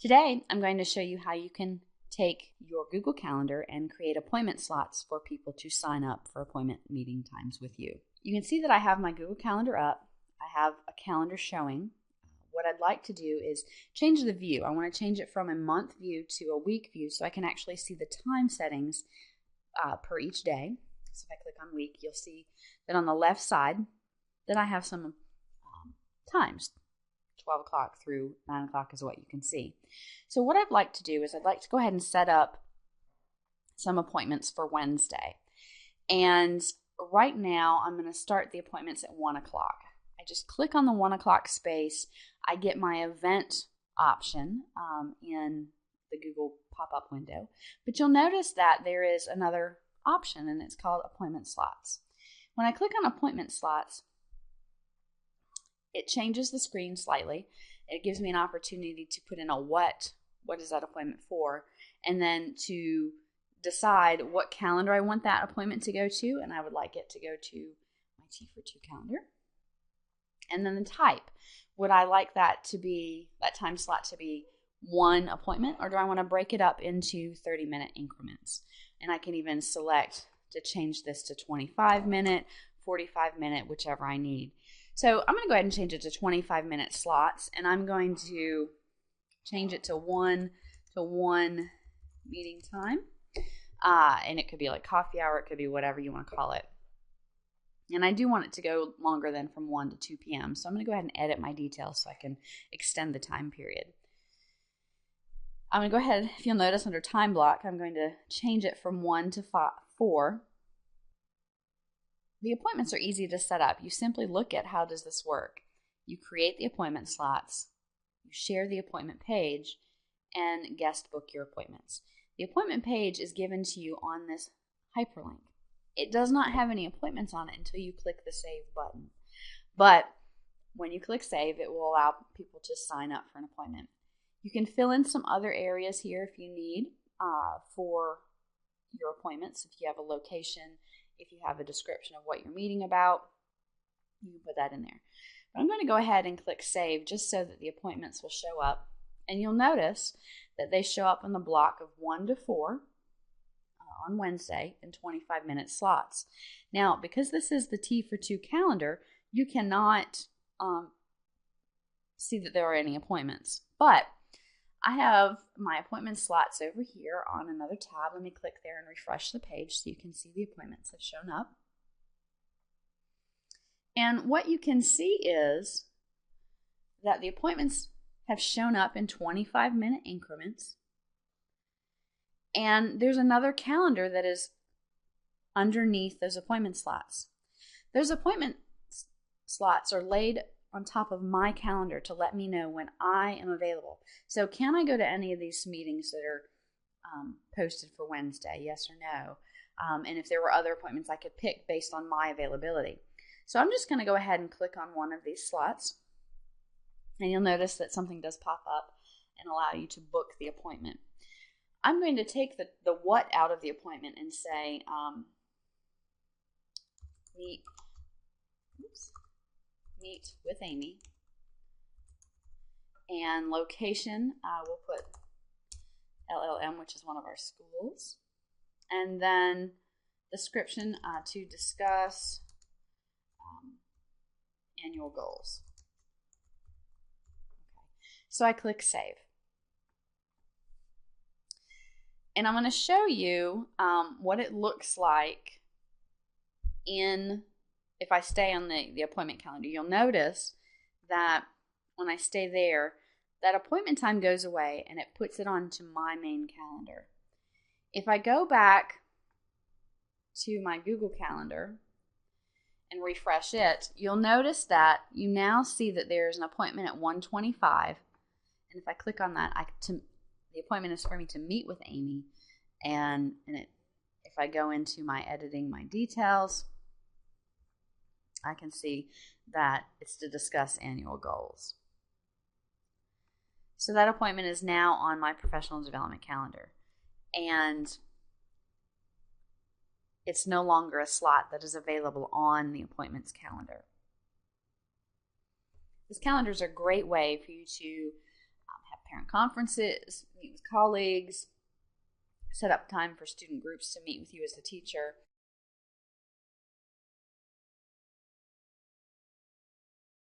Today, I'm going to show you how you can take your Google Calendar and create appointment slots for people to sign up for appointment meeting times with you. You can see that I have my Google Calendar up. I have a calendar showing. What I'd like to do is change the view. I want to change it from a month view to a week view so I can actually see the time settings per each day. So if I click on week, you'll see that on the left side that I have some times. 12 o'clock through 9 o'clock is what you can see. So what I'd like to do is I'd like to go ahead and set up some appointments for Wednesday. And right now I'm going to start the appointments at 1 o'clock. I just click on the 1 o'clock space. I get my event option in the Google pop-up window. But you'll notice that there is another option, and it's called appointment slots. When I click on appointment slots, it changes the screen slightly. It gives me an opportunity to put in a what is that appointment for, and then to decide what calendar I want that appointment to go to, and I would like it to go to my T for 2 calendar. And then the type. Would I like that time slot to be one appointment, or do I want to break it up into 30-minute increments? And I can even select to change this to 25-minute, 45-minute, whichever I need. So I'm going to go ahead and change it to 25-minute slots, and I'm going to change it to one meeting time. And it could be like coffee hour, it could be whatever you want to call it. And I do want it to go longer than from 1 to 2 p.m. So I'm going to go ahead and edit my details so I can extend the time period. I'm going to go ahead, if you'll notice under time block, I'm going to change it from 1 to 4. The appointments are easy to set up. You simply look at how does this work. You create the appointment slots, you share the appointment page, and guest book your appointments. The appointment page is given to you on this hyperlink. It does not have any appointments on it until you click the Save button. But when you click Save, it will allow people to sign up for an appointment. You can fill in some other areas here if you need for your appointments. If you have a location, if you have a description of what you're meeting about, you can put that in there. But I'm going to go ahead and click Save just so that the appointments will show up. And you'll notice that they show up in the block of 1 to 4 on Wednesday in 25-minute slots. Now, because this is the T for 2 calendar, you cannot see that there are any appointments. But I have my appointment slots over here on another tab. Let me click there and refresh the page so you can see the appointments have shown up. And what you can see is that the appointments have shown up in 25-minute increments. And there's another calendar that is underneath those appointment slots. Those appointment slots are laid on top of my calendar to let me know when I am available. So can I go to any of these meetings that are posted for Wednesday, yes or no? And if there were other appointments I could pick based on my availability. So I'm just going to go ahead and click on one of these slots. And you'll notice that something does pop up and allow you to book the appointment. I'm going to take the what out of the appointment and say meet with Amy, and location, we'll put LLM, which is one of our schools, and then description to discuss annual goals. Okay. So I click Save. And I'm going to show you what it looks like if I stay on the appointment calendar. You'll notice that when I stay there, that appointment time goes away and it puts it onto my main calendar. If I go back to my Google Calendar and refresh it, you'll notice that you now see that there's an appointment at 1:25. And if I click on that, the appointment is for me to meet with Amy, and if I go into my editing my details, I can see that it's to discuss annual goals. So that appointment is now on my professional development calendar, and it's no longer a slot that is available on the appointments calendar. This calendar is a great way for you to have parent conferences, meet with colleagues, set up time for student groups to meet with you as the teacher.